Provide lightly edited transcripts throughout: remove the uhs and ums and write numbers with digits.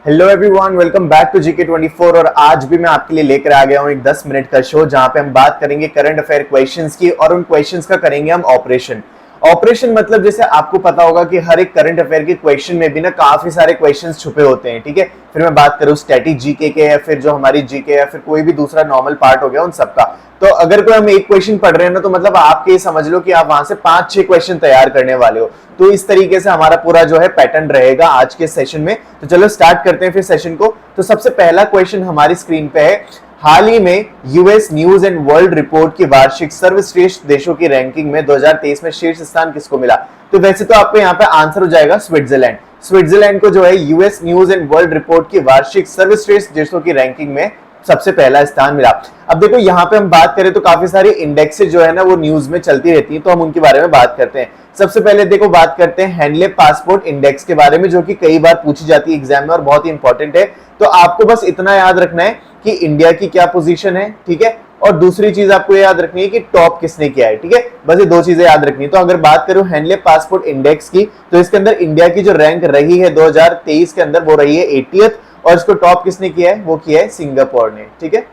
Hello everyone, welcome back to GK24। और आज भी मैं आपके लिए लेकर आ गया हूं एक 10 मिनट का शो जहां पे हम बात करेंगे करंट अफेयर क्वेश्चंस की और उन क्वेश्चंस का करेंगे हम ऑपरेशन मतलब जैसे आपको पता होगा कि हर एक करंट अफेयर के क्वेश्चन में भी ना काफी सारे क्वेश्चंस छुपे होते हैं। ठीक है, फिर मैं बात करूं स्टैटिक जीके के या फिर जो हमारी जीके या फिर कोई भी दूसरा नॉर्मल पार्ट हो गया उन सबका। तो अगर कोई हम एक क्वेश्चन पढ़ रहे हैं ना तो मतलब आप ये समझ लो कि आप वहां से 5-6 क्वेश्चन तैयार करने वाले हो। तो इस तरीके से हमारा पूरा जो है पैटर्न रहेगा आज के सेशन में। तो चलो स्टार्ट करते हैं फिर सेशन को। तो सबसे पहला क्वेश्चन हमारी स्क्रीन पे है, हाल ही में US news and world report की वार्षिक सर्वश्रेष्ठ देशों की रैंकिंग में 2023 में शीर्ष स्थान किसको मिला? तो वैसे तो आपको यहाँ पे आंसर हो जाएगा स्विट्जरलैंड। स्विट्जरलैंड को जो है US news and world report की वार्षिक सर्वश्रेष्ठ देशों की रैंकिंग में सबसे पहला स्थान मिला। अब देखो यहाँ पे हम बात करें तो काफी सारी इंडेक्सेस जो है ना वो न्यूज में चलती रहती है, तो हम उनके बारे में बात करते हैं। सबसे पहले देखो बात करते हैं हैंडले पासपोर्ट इंडेक्स के बारे में, जो कि कई बार पूछी जाती है एग्जाम में और बहुत ही इंपॉर्टेंट है। तो आपको बस इतना याद रखना है कि इंडिया की क्या पोजीशन है, ठीक है, और दूसरी चीज आपको याद रखनी है कि टॉप किसने किया है। ठीक है, बस ये दो चीजें याद रखनी है। तो अगर बात करूं हैंडले पासपोर्ट इंडेक्स की, तो इसके अंदर इंडिया की जो रैंक रही है 2023 के अंदर वो रही है 80th, और इसको टॉप किसने किया है? वो किया है सिंगापुर ने। ठीक है,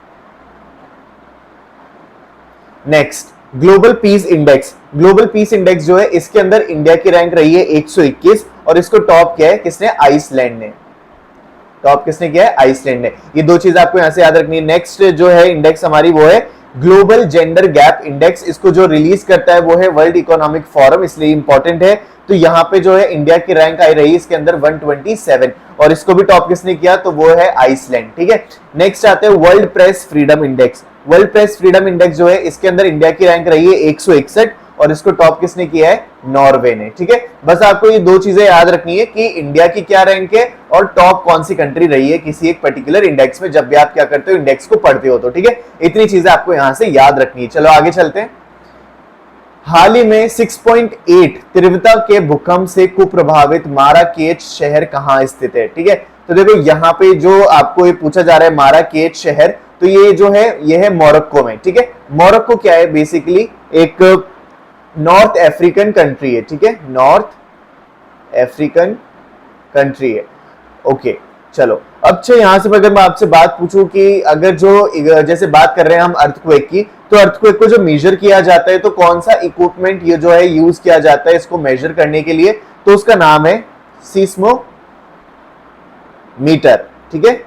next global peace index. Global peace index जो है इसके अंदर इंडिया की रैंक रही है 121, और इसको टॉप किया है किसने? आइसलैंड ने। टॉप किसने किया है? आइसलैंड ने। ये दो चीज आपको यहां से याद रखनी है। नेक्स्ट जो है इंडेक्स हमारी वो है ग्लोबल जेंडर गैप इंडेक्स। इसको जो रिलीज करता है वो है वर्ल्ड इकोनॉमिक फोरम, इसलिए इंपॉर्टेंट है। तो यहाँ पे जो है इंडिया की रैंक आई रही इसके अंदर 127, और इसको भी टॉप किसने किया? तो वो है आइसलैंड। ठीक है, नेक्स्ट आते हैं world press freedom index. World press freedom index जो है इसके अंदर इंडिया की रैंक रही है 161, और इसको टॉप किसने किया है? नॉर्वे ने। ठीक है, बस आपको ये दो चीजें याद रखनी है कि इंडिया की क्या रैंक है और टॉप कौन सी कंट्री रही है किसी एक पर्टिकुलर इंडेक्स में, जब भी आप क्या करते हो इंडेक्स को पढ़ते हो। तो ठीक है, इतनी चीजें आपको यहां से याद रखनी है। चलो आगे चलते हैं। हाल ही में 6.8 तीव्रता के भूकंप से कुप्रभावित माराकेच शहर कहां स्थित है? ठीक है, तो देखो यहाँ पे जो आपको ये पूछा जा रहा है माराकेच शहर, तो ये जो है ये है मोरक्को में। ठीक है, मोरक्को क्या है? बेसिकली एक नॉर्थ अफ्रीकन कंट्री है। ठीक है, नॉर्थ अफ्रीकन कंट्री है। ओके, चलो अब यहां से अगर मैं आपसे बात पूछूं कि अगर जो जैसे बात कर रहे हैं हम अर्थक्वेक की, तो अर्थक्वेक को जो मेजर किया जाता है तो कौन सा इक्विपमेंट ये जो है यूज किया जाता है इसको मेजर करने के लिए? तो उसका नाम है सीस्मोमीटर। ठीक है,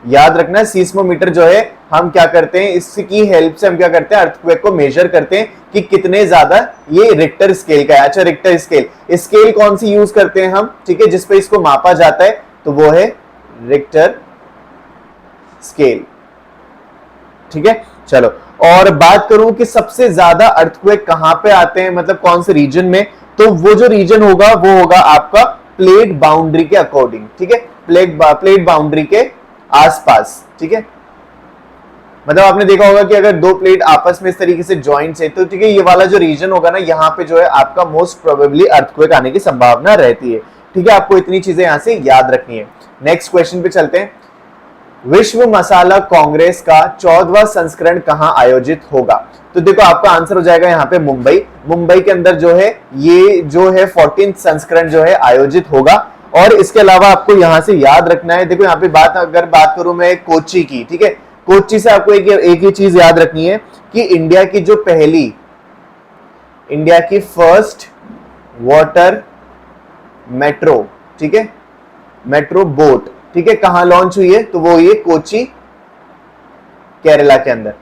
याद रखना है सीस्मोमीटर जो है हम क्या करते हैं, इसकी हेल्प से हम क्या करते हैं अर्थक्वेक को मेजर करते हैं कि कितने ज्यादा ये रिक्टर स्केल का है। अच्छा, रिक्टर स्केल कौन सी यूज करते हैं हम? ठीक है, जिसपे इसको मापा जाता है तो वो है रिक्टर स्केल। ठीक है, चलो और बात करूं कि सबसे ज्यादा अर्थक्वेक कहां पे आते हैं, मतलब कौन से रीजन में, तो वो जो रीजन होगा वो होगा आपका प्लेट बाउंड्री के अकॉर्डिंग। ठीक है, प्लेट बाउंड्री के आसपास। ठीक है, मतलब आपने देखा होगा कि अगर दो प्लेट आपस में इस तरीके से जॉइंट है तो ठीक है, ये वाला जो रीजन होगा ना यहाँ पे जो है आपका मोस्ट प्रोबेबली अर्थक्वेक आने की संभावना रहती है। ठीक है, आपको इतनी चीजें यहां से याद रखनी है। नेक्स्ट क्वेश्चन पे चलते हैं। विश्व मसाला कांग्रेस का 14वां संस्करण कहां आयोजित होगा? तो देखो आपका आंसर हो जाएगा यहाँ पे मुंबई। मुंबई के अंदर जो है ये जो है 14th संस्करण जो है आयोजित होगा। और इसके अलावा आपको यहां से याद रखना है, देखो यहाँ पे अगर बात करूं मैं कोच्चि की, ठीक है, कोच्चि से आपको एक ही चीज याद रखनी है कि इंडिया की फर्स्ट वाटर मेट्रो, ठीक है, मेट्रो बोट, ठीक है, कहां लॉन्च हुई है? तो वो ये कोच्चि केरला के अंदर।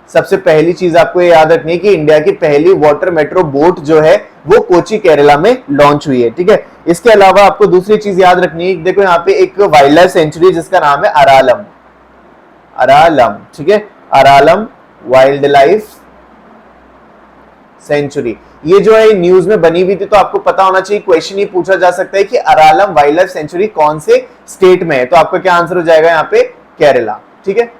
सबसे पहली चीज आपको ये याद रखनी है कि इंडिया की पहली वाटर मेट्रो बोट जो है वो कोच्चि केरला में लॉन्च हुई है। ठीक है, इसके अलावा आपको दूसरी चीज याद रखनी है, देखो यहाँ पे एक वाइल्ड लाइफ सेंचुरी जिसका नाम है अरालम। ठीक है, अरालम वाइल्ड लाइफ सेंचुरी, ये जो है न्यूज में बनी हुई थी, तो आपको पता होना चाहिए। क्वेश्चन ये पूछा जा सकता है कि अरालम वाइल्ड लाइफ सेंचुरी कौन से स्टेट में है? तो आपका क्या आंसर हो जाएगा यहाँ पे? केरला। ठीक है,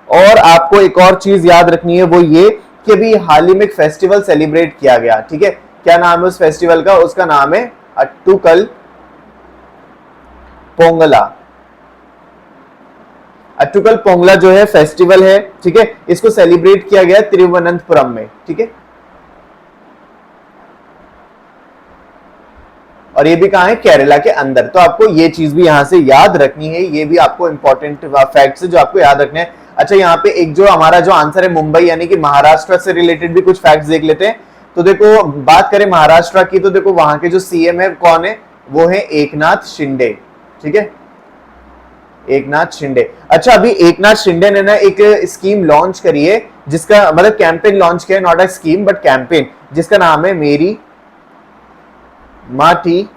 और आपको एक और चीज याद रखनी है, वो ये कि अभी हाल ही में एक फेस्टिवल सेलिब्रेट किया गया। ठीक है, क्या नाम है उस फेस्टिवल का? उसका नाम है अट्टुकल पोंगला। अट्टुकल पोंगला जो है फेस्टिवल है, ठीक है, इसको सेलिब्रेट किया गया तिरुवनंतपुरम में। ठीक है, और ये भी कहाँ है, केरला के अंदर। तो आपको ये चीज भी यहाँ से याद रखनी है, ये भी आपको इंपॉर्टेंट फैक्ट्स है जो आपको याद रखने हैं। अच्छा यहाँ पे एक जो हमारा जो आंसर है मुंबई यानी कि महाराष्ट्र से रिलेटेड भी कुछ फैक्ट्स देख लेते हैं। तो देखो बात करें महाराष्ट्र की, तो देखो वहां के जो सीएम है कौन है, वो है एकनाथ शिंदे, ठीक है, एकनाथ शिंदे। अच्छा अभी एकनाथ शिंदे ने ना एक स्कीम लॉन्च करी है जिसका मतलब कैंपेन लॉन्च किया है, not a scheme but campaign, जिसका नाम है मेरी माटी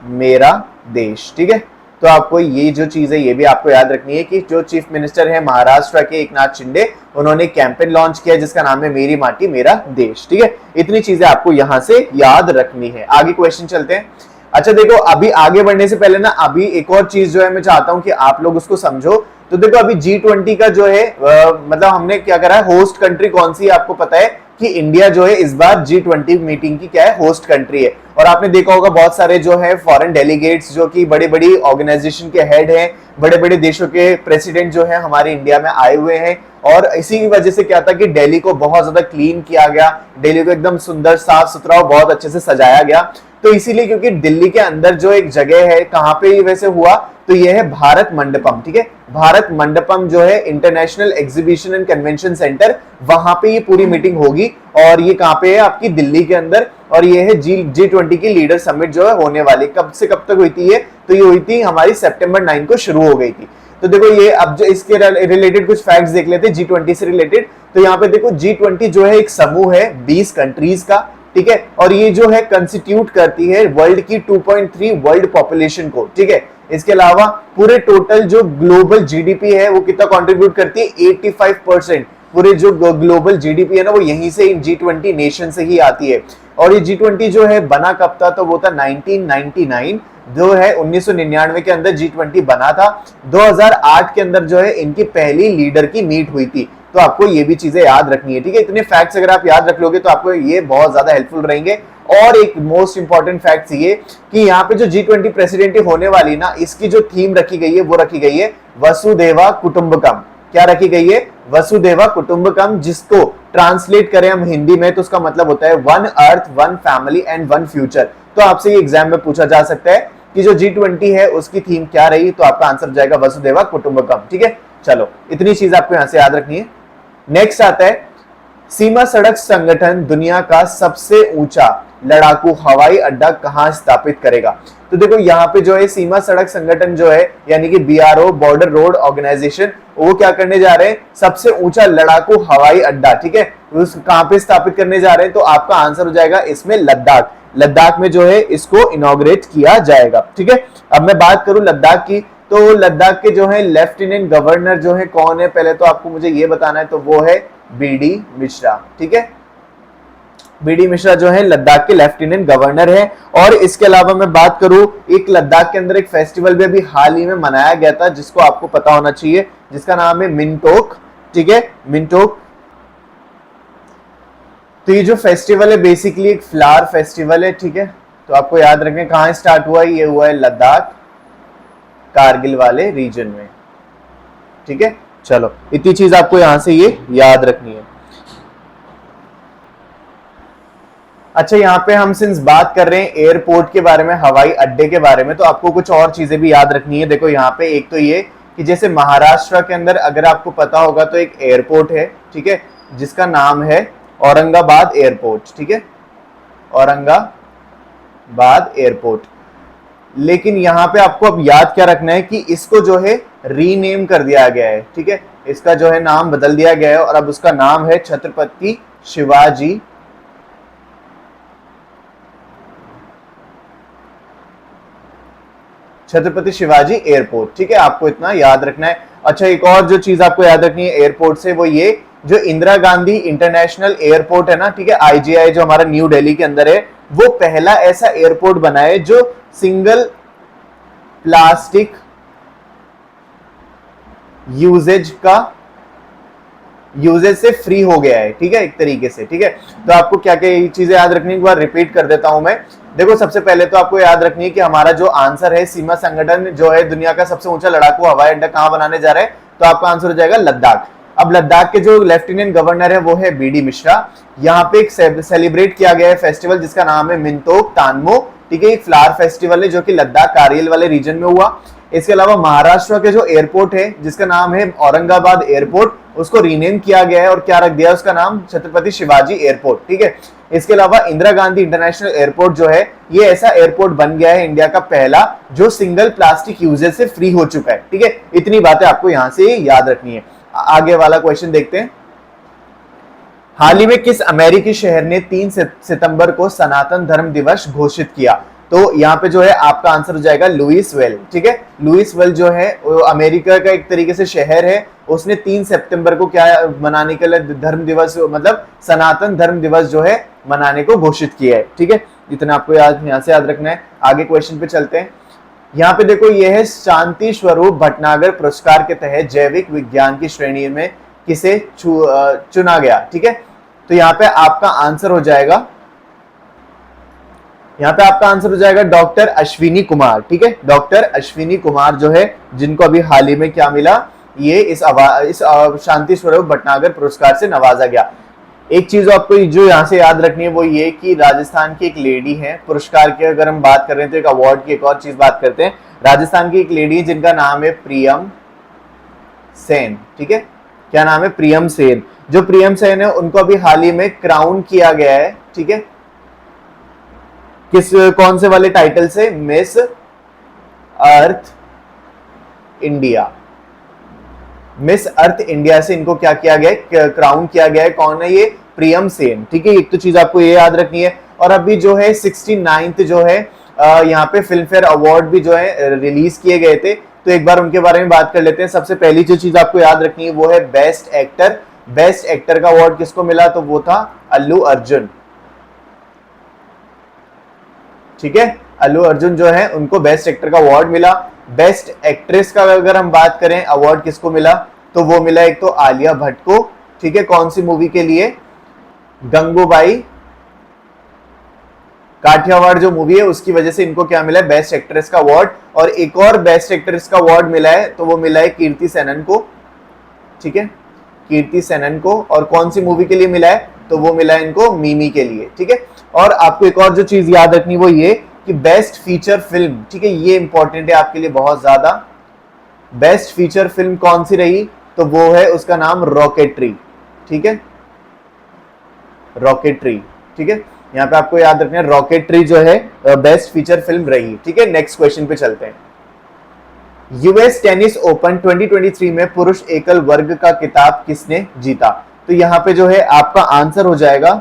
मेरा देश, ठीक है। तो आपको ये जो चीज है ये भी आपको याद रखनी है कि जो चीफ मिनिस्टर है महाराष्ट्र के एकनाथ शिंदे, उन्होंने कैंपेन लॉन्च किया जिसका नाम है मेरी माटी मेरा देश, ठीक है। इतनी चीजें आपको यहां से याद रखनी है। आगे क्वेश्चन चलते हैं। अच्छा देखो अभी आगे बढ़ने से पहले ना अभी एक और चीज जो है मैं चाहता हूं कि आप लोग उसको समझो। तो देखो अभी G20 का जो है मतलब हमने क्या करा है, होस्ट कंट्री कौन सी है आपको पता है कि इंडिया जो है इस बार G20 मीटिंग की क्या है, होस्ट कंट्री है। और आपने देखा होगा बहुत सारे जो है फॉरेन डेलीगेट्स जो कि बड़ी बड़ी ऑर्गेनाइजेशन के हेड हैं, बड़े बड़े देशों के प्रेसिडेंट जो है हमारे इंडिया में आए हुए हैं। और इसी की वजह से क्या था कि दिल्ली को बहुत ज्यादा क्लीन किया गया, दिल्ली को एकदम सुंदर साफ सुथरा और बहुत अच्छे से सजाया गया। तो इसीलिए क्योंकि दिल्ली के अंदर जो एक जगह है, कहां पे वैसे हुआ, तो यह है भारत मंडपम, ठीक है। भारत मंडपम जो है international exhibition and convention centre, वहां पे ये पूरी मीटिंग होगी। और ये कहां पे है, आपकी दिल्ली के अंदर। और ये है G20 की लीडर समिट जो है होने वाली। कब से कब तक हुई थी ये, तो ये हुई थी हमारी सितंबर 9 को शुरू हो गई थी। तो देखो ये अब जो इसके रिलेटेड कुछ फैक्ट्स देख लेते हैं G20 से रिलेटेड। तो यहाँ पे देखो G20 जो है एक समूह है 20 कंट्रीज का, ठीक है। और ये जो है कंस्टिट्यूट करती है वर्ल्ड की 2.3 वर्ल्ड पॉपुलेशन को, ठीक है। इसके अलावा पूरे टोटल जो ग्लोबल जीडीपी है वो कितना कंट्रीब्यूट करती है, 85%। पूरे जो ग्लोबल जीडीपी है ना वो यहीं से इन G20 नेशन से ही आती है। और ये G20 जो है बना कब था, तो वो था 1999 जो है 1999 के अंदर G20 बना था। 2008 के अंदर जो है इनकी पहली लीडर की मीट हुई थी। तो आपको ये भी चीजें याद रखनी है, ठीक है। इतने फैक्ट्स अगर आप याद रख लोगे तो आपको ये बहुत ज्यादा हेल्पफुल रहेंगे। और एक मोस्ट इंपॉर्टेंट फैक्ट ये कि यहाँ पे जो G20 प्रेसिडेंट होने वाली ना, इसकी जो थीम रखी गई है वो रखी गई है वसुधैव कुटुंबकम। क्या रखी गई है, वसुधैव कुटुंबकम, जिसको ट्रांसलेट करें हम हिंदी में तो उसका मतलब होता है one earth one family and one future. तो आपसे ये एग्जाम में पूछा जा सकता है कि जो G20 है उसकी थीम क्या रही, तो आपका आंसर जाएगा वसुधैव कुटुंबकम, ठीक है। चलो इतनी चीज आपको यहां से याद रखनी है। नेक्स्ट आता है सीमा सड़क संगठन दुनिया का सबसे ऊंचा लड़ाकू हवाई अड्डा कहां स्थापित करेगा। तो देखो यहाँ पे जो है सीमा सड़क संगठन जो है यानी कि BRO बॉर्डर रोड ऑर्गेनाइजेशन, वो क्या करने जा रहे हैं, सबसे ऊंचा लड़ाकू हवाई अड्डा, ठीक है, उस कहां पे स्थापित करने जा रहे हैं। तो आपका आंसर हो जाएगा इसमें लद्दाख। लद्दाख में जो है इसको इनॉग्रेट किया जाएगा, ठीक है। अब मैं बात करूं लद्दाख की, तो लद्दाख के जो है लेफ्टिनेंट गवर्नर जो है कौन है, पहले तो आपको मुझे ये बताना है, तो वो है BD मिश्रा, ठीक है। BD मिश्रा जो है लद्दाख के लेफ्टिनेंट गवर्नर है। और इसके अलावा मैं बात करूं, एक लद्दाख के अंदर एक फेस्टिवल भी अभी हाल ही में मनाया गया था जिसको आपको पता होना चाहिए, जिसका नाम है मिनटोक, ठीक है, मिनटोक। तो ये जो फेस्टिवल है बेसिकली एक फ्लावर फेस्टिवल है, ठीक है। तो आपको याद रखें कहां स्टार्ट हुआ है, ये हुआ है लद्दाख कारगिल वाले रीजन में, ठीक है। चलो इतनी चीज आपको यहां से ये याद रखनी है। अच्छा यहाँ पे हम सिंस बात कर रहे हैं एयरपोर्ट के बारे में, हवाई अड्डे के बारे में, तो आपको कुछ और चीजें भी याद रखनी है। देखो यहाँ पे एक तो ये कि जैसे महाराष्ट्र के अंदर अगर आपको पता होगा तो एक एयरपोर्ट है, ठीक है, जिसका नाम है औरंगाबाद एयरपोर्ट, ठीक है, औरंगाबाद एयरपोर्ट। लेकिन यहाँ पे आपको अब याद क्या रखना है कि इसको जो है रीनेम कर दिया गया है, ठीक है, इसका जो है नाम बदल दिया गया है और अब उसका नाम है छत्रपति शिवाजी एयरपोर्ट, ठीक है। आपको इतना याद रखना है। अच्छा एक और जो चीज आपको याद रखनी है एयरपोर्ट से, वो ये जो इंदिरा गांधी इंटरनेशनल एयरपोर्ट है ना, ठीक है, IGI जो हमारा न्यू दिल्ली के अंदर है, वो पहला ऐसा एयरपोर्ट बना है जो सिंगल प्लास्टिक यूजेज से फ्री हो गया है, ठीक है, एक तरीके से, ठीक है। तो आपको क्या क्या चीजें याद रखनी है, एक बार रिपीट कर देता हूं मैं। देखो सबसे पहले तो आपको याद रखनी है कि हमारा जो आंसर है सीमा संगठन जो है दुनिया का सबसे ऊंचा लड़ाकू हवाई अड्डा कहां बनाने जा रहा है, तो आपका आंसर हो जाएगा लद्दाख। अब लद्दाख के जो लेफ्टिनेंट गवर्नर है वो है बीडी मिश्रा। यहाँ पे एक सेलिब्रेट किया गया है फेस्टिवल जिसका नाम है मिंतोक तानमो, ठीक है, एक फ्लावर फेस्टिवल है जो कि लद्दाख कारगिल वाले रीजन में हुआ। इसके अलावा महाराष्ट्र के जो एयरपोर्ट है जिसका नाम है औरंगाबाद एयरपोर्ट, उसको रीनेम किया गया है और क्या रख दिया, उसका नाम छत्रपति शिवाजी एयरपोर्ट, ठीक है। इसके अलावा इंदिरा गांधी इंटरनेशनल एयरपोर्ट जो है ये ऐसा एयरपोर्ट बन गया है इंडिया का पहला जो सिंगल प्लास्टिक यूजेज से फ्री हो चुका है, ठीक है। इतनी बातें आपको यहां से याद रखनी है। आगे वाला क्वेश्चन देखते हैं। हाल ही में किस अमेरिकी शहर ने 3 सितंबर को सनातन धर्म दिवस घोषित किया? तो यहाँ पे जो है आपका आंसर हो जाएगा लुइसवेल, ठीक है। लुइसवेल जो है वो अमेरिका का एक तरीके से शहर है, उसने 3 सितंबर को क्या मनाने के लिए धर्म दिवस मतलब सनातन धर्म दिवस जो है मनाने को घोषित किया है, ठीक है। इतना आपको यहाँ से याद रखना है। आगे क्वेश्चन पे चलते हैं। यहाँ पे देखो ये है शांति स्वरूप भटनागर पुरस्कार के तहत जैविक विज्ञान की श्रेणी में किसे चुना गया, ठीक है। तो यहाँ पे आपका आंसर हो जाएगा, यहाँ पे आपका आंसर हो जाएगा डॉक्टर अश्विनी कुमार, ठीक है। डॉक्टर अश्विनी कुमार जो है जिनको अभी हाल ही में क्या मिला, ये इस शांति स्वरूप भटनागर पुरस्कार से नवाजा गया। एक चीज आपको जो यहाँ से याद रखनी है वो ये कि राजस्थान की एक लेडी है, पुरस्कार की अगर हम बात कर रहे हैं तो एक अवार्ड की एक और चीज बात करते हैं। राजस्थान की एक लेडी है जिनका नाम है प्रियम सेन, ठीक है। क्या नाम है? प्रियम सेन। जो प्रियम सेन है उनको अभी हाल ही में क्राउन किया गया है, ठीक है। कौन से वाले टाइटल से? Miss Earth India. Miss Earth India से इनको क्या किया गया है? क्राउन किया गया है। कौन है ये? प्रियम सेन, ठीक है। एक तो चीज आपको ये याद रखनी है। और अभी जो है 69th जो है यहाँ पे फिल्म फेयर अवार्ड भी जो है रिलीज किए गए थे, तो एक बार उनके बारे में बात कर लेते हैं। सबसे पहली जो चीज आपको याद रखनी है वो है बेस्ट एक्टर। बेस्ट एक्टर का अवार्ड किसको मिला? तो वो था अल्लू अर्जुन, ठीक है। अल्लू अर्जुन जो है उनको बेस्ट एक्टर का अवार्ड मिला। बेस्ट एक्ट्रेस का अगर हम बात करें अवार्ड किसको मिला, तो वो मिला एक तो आलिया भट्ट को, ठीक है। कौन सी मूवी के लिए? गंगूबाई काठियावाड़ जो मूवी है उसकी वजह से इनको क्या मिला है? बेस्ट एक्ट्रेस का अवार्ड। और एक और बेस्ट एक्ट्रेस का अवार्ड मिला है, तो वो मिला है कीर्ति सेनन को, ठीक है, कीर्ति सेनन को। और कौन सी मूवी के लिए मिला है? तो वो मिला है इनको मिमी के लिए, ठीक है। और आपको एक और जो चीज याद रखनी वो ये कि बेस्ट फीचर फिल्म, ठीक है, ये इंपॉर्टेंट है आपके लिए बहुत ज्यादा। बेस्ट फीचर फिल्म कौन सी रही? तो वो है उसका नाम रॉकेटरी, ठीक है, रॉकेटरी, ठीक है। यहाँ पे आपको याद रखना है रॉकेटरी जो है बेस्ट फीचर फिल्म रही, ठीक है। नेक्स्ट क्वेश्चन पे चलते हैं। यूएस टेनिस ओपन 2023 में पुरुष एकल वर्ग का खिताब किसने जीता? तो यहाँ पे जो है आपका आंसर हो जाएगा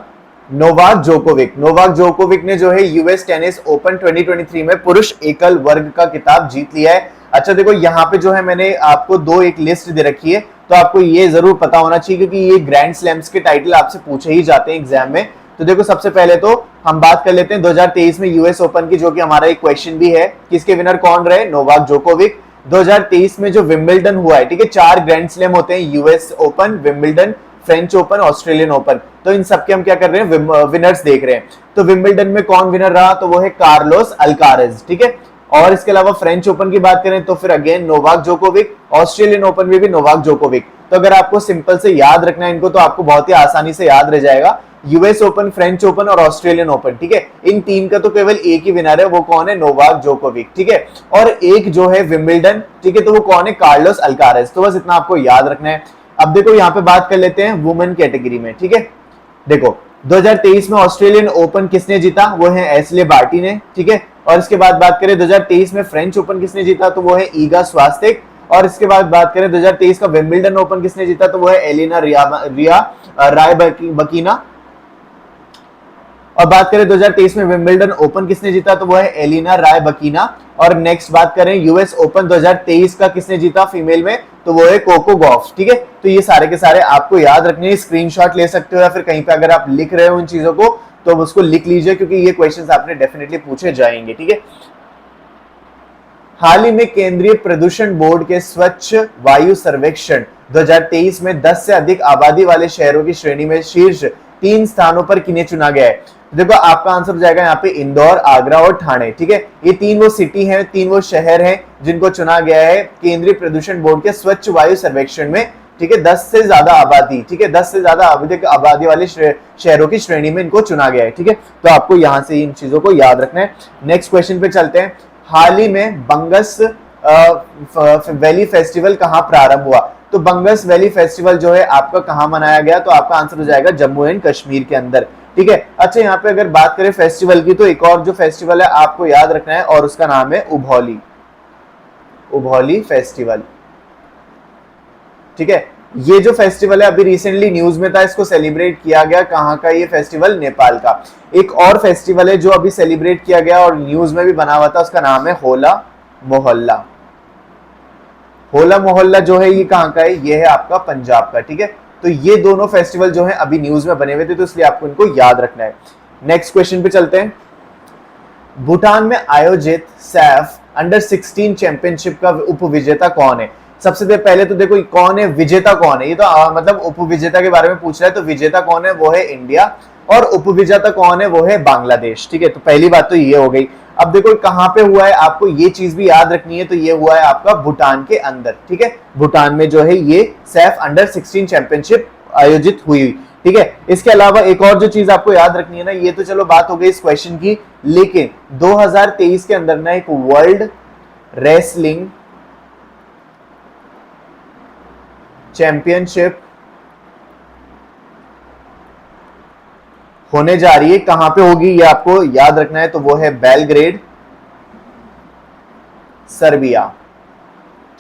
नोवाक जोकोविक। नोवाक जोकोविक ने जो है यूएस टेनिस ओपन 2023 में पुरुष एकल वर्ग का खिताब जीत लिया है। अच्छा देखो यहाँ पे जो है मैंने आपको एक लिस्ट दे रखी है, तो आपको ये जरूर पता होना चाहिए क्योंकि ये ग्रैंड स्लैम्स के टाइटल आपसे पूछे ही जाते हैं एग्जाम में। तो देखो सबसे पहले तो हम बात कर लेते हैं 2023 में यूएस ओपन की, जो कि हमारा एक क्वेश्चन भी है। किसके विनर कौन रहे? Novak Djokovic. 2023 में जो विंबलडन हुआ है, ठीक है, 4 ग्रैंड स्लैम होते हैं, US open, Wimbledon, French open, Australian open. तो इन सबके हम क्या कर रहे हैं? विनर्स देख रहे हैं। तो विंबलडन में कौन विनर रहा? तो वो है कार्लोस अल्कारेज, ठीक है। और इसके अलावा फ्रेंच ओपन की बात करें तो फिर again Novak Djokovic. Australian open में भी नोवाक जोकोविक। तो अगर आपको सिंपल से याद रखना है इनको तो आपको बहुत ही आसानी से याद रह जाएगा। यूएस ओपन, फ्रेंच ओपन और ऑस्ट्रेलियन ओपन, ठीक है। इन 3 का तो केवल एक ही विनर है, वो कौन है? नोवाक जोकोविक, ठीक है। और एक जो है विंबलडन, ठीक है, तो वो कौन है? Carlos Alcaraz. तो बस इतना आपको याद रखना है। अब देखो यहाँ पे बात कर लेते हैं वुमेन कैटेगरी में, ठीक है। देखो 2023 में ऑस्ट्रेलियन ओपन किसने जीता? वो है एशले बार्टी ने, ठीक है। और इसके बाद बात करें 2023 में फ्रेंच ओपन किसने जीता? तो वो है ईगा स्वास्तिक। और इसके बाद बात करें 2023 का विंबलडन ओपन किसने जीता? तो वो है एलिना रिया रायबकीना। और बात करें 2023 में विंबलडन ओपन किसने जीता? तो वो है एलिना रायबकीना। और नेक्स्ट बात करें यूएस ओपन 2023 का किसने जीता फीमेल में? तो वो है कोको गॉफ, ठीक है। तो ये सारे के सारे आपको याद रखने हैं, स्क्रीनशॉट ले सकते हो या फिर कहीं पे अगर आप लिख रहे हो इन चीजों को तो उसको लिख लीजिए क्योंकि ये क्वेश्चंस आपने डेफिनेटली पूछे जाएंगे, ठीक है। हाल ही में केंद्रीय प्रदूषण बोर्ड के स्वच्छ वायु सर्वेक्षण 2023 में 10 से अधिक आबादी वाले शहरों की श्रेणी में शीर्ष 3 स्थानों पर किन्हें चुना गया है? देखो आपका आंसर हो जाएगा यहाँ पे इंदौर, आगरा और ठाणे, ठीक है। ये 3 वो सिटी हैं, 3 वो शहर हैं जिनको चुना गया है केंद्रीय प्रदूषण बोर्ड के स्वच्छ वायु सर्वेक्षण में, ठीक है, 10 से ज्यादा आबादी, ठीक है, 10 से ज्यादा आबादी वाले शहरों की श्रेणी में इनको चुना गया है। ठीक है, तो आपको यहां से इन चीजों को याद रखना है। नेक्स्ट क्वेश्चन पे चलते हैं। हाल ही में बंगस वैली फेस्टिवल कहां प्रारंभ हुआ? तो बंगस वैली फेस्टिवल जो है आपका कहां मनाया गया? तो आपका आंसर हो जाएगा जम्मू एंड कश्मीर के अंदर। ठीक है, अच्छा यहाँ पे अगर बात करें फेस्टिवल की, तो एक और जो फेस्टिवल है आपको याद रखना है और उसका नाम है उभौली, उभौली फेस्टिवल। ठीक है, ये जो फेस्टिवल है अभी रिसेंटली न्यूज में था, इसको सेलिब्रेट किया गया। कहां का ये फेस्टिवल? नेपाल का। एक और फेस्टिवल है जो अभी सेलिब्रेट किया गया और न्यूज में भी बना हुआ था, उसका नाम है होला मोहल्ला। होला मोहल्ला जो है ये कहां का है? ये है आपका पंजाब का। ठीक है, तो ये दोनों फेस्टिवल जो है अभी न्यूज में बने हुए थे, तो इसलिए आपको इनको याद रखना है। नेक्स्ट क्वेश्चन पे चलते हैं। भूटान में आयोजित सैफ अंडर 16 चैंपियनशिप का उपविजेता कौन है? सबसे पहले तो देखो कौन है, विजेता कौन है? ये तो मतलब उपविजेता के बारे में पूछ रहा है, तो विजेता कौन है? वो है इंडिया, और उपविजेता कौन है? वो है बांग्लादेश। ठीक है, तो पहली बात तो ये हो गई। अब देखो कहां पे हुआ है, आपको ये चीज भी याद रखनी है। तो ये हुआ है आपका भूटान के अंदर। ठीक है, भूटान में जो है ये सैफ अंडर 16 चैंपियनशिप आयोजित हुई। ठीक है, इसके अलावा एक और जो चीज आपको याद रखनी है ना, ये तो चलो बात हो गई इस क्वेश्चन की, लेकिन 2023 के अंदर ना एक वर्ल्ड रेसलिंग चैंपियनशिप होने जा रही है। कहां पे होगी ये आपको याद रखना है, तो वो है बेलग्रेड, सर्बिया।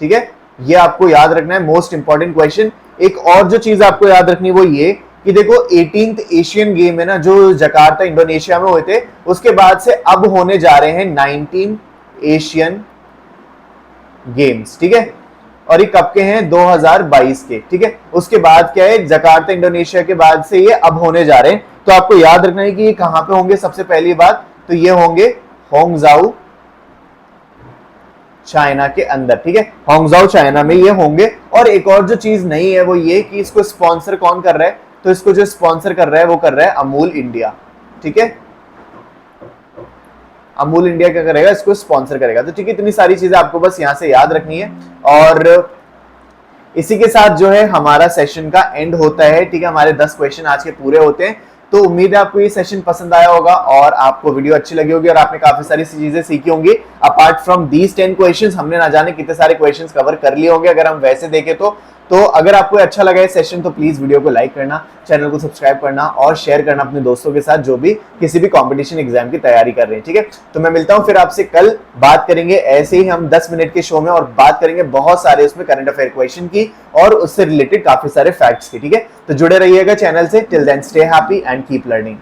ठीक है, ये आपको याद रखना है, मोस्ट इंपॉर्टेंट क्वेश्चन। एक और जो चीज आपको याद रखनी है वो ये कि देखो 18th एशियन गेम है ना, जो जकार्ता इंडोनेशिया में हुए थे, उसके बाद से अब होने जा रहे हैं 19 एशियन गेम्स। ठीक है, और ये कब के हैं? 2022 के। ठीक है, उसके बाद क्या है, जकार्ता इंडोनेशिया के बाद से ये अब होने जा रहे हैं। तो आपको याद रखना है कि ये कहां पे होंगे। सबसे पहली बात तो ये होंगे होंगजाऊ, चाइना के अंदर। ठीक है, होंगजाऊ चाइना में ये होंगे। और एक और जो चीज नहीं है वो ये कि इसको स्पॉन्सर कौन कर रहा है? तो इसको जो स्पॉन्सर कर रहा है वो कर रहा है अमूल इंडिया। ठीक है, अमूल इंडिया क्या करेगा? इसको स्पॉन्सर करेगा। तो ठीक है, इतनी सारी चीजें आपको बस यहां से याद रखनी है। और इसी के साथ जो है हमारा सेशन का एंड होता है। ठीक है, हमारे 10 क्वेश्चन आज के पूरे होते हैं। तो उम्मीद है आपको ये सेशन पसंद आया होगा और आपको वीडियो अच्छी लगी होगी और आपने काफी सारी चीजें सीखी होंगी। अपार्ट फ्रॉम दीज 10 क्वेश्चंस, हमने ना जाने कितने सारे क्वेश्चंस कवर कर लिए होंगे अगर हम वैसे देखें तो अगर आपको अच्छा लगा ये सेशन तो प्लीज वीडियो को लाइक करना, चैनल को सब्सक्राइब करना और शेयर करना अपने दोस्तों के साथ जो भी किसी भी कंपटीशन एग्जाम की तैयारी कर रहे हैं। ठीक है, तो मैं मिलता हूं फिर आपसे कल। बात करेंगे ऐसे ही हम 10 मिनट के शो में और बात करेंगे बहुत सारे उसमें करंट अफेयर क्वेश्चन की और उससे रिलेटेड काफी सारे फैक्ट्स की। ठीक है, तो जुड़े रहिएगा चैनल से। Till then stay happy and keep learning.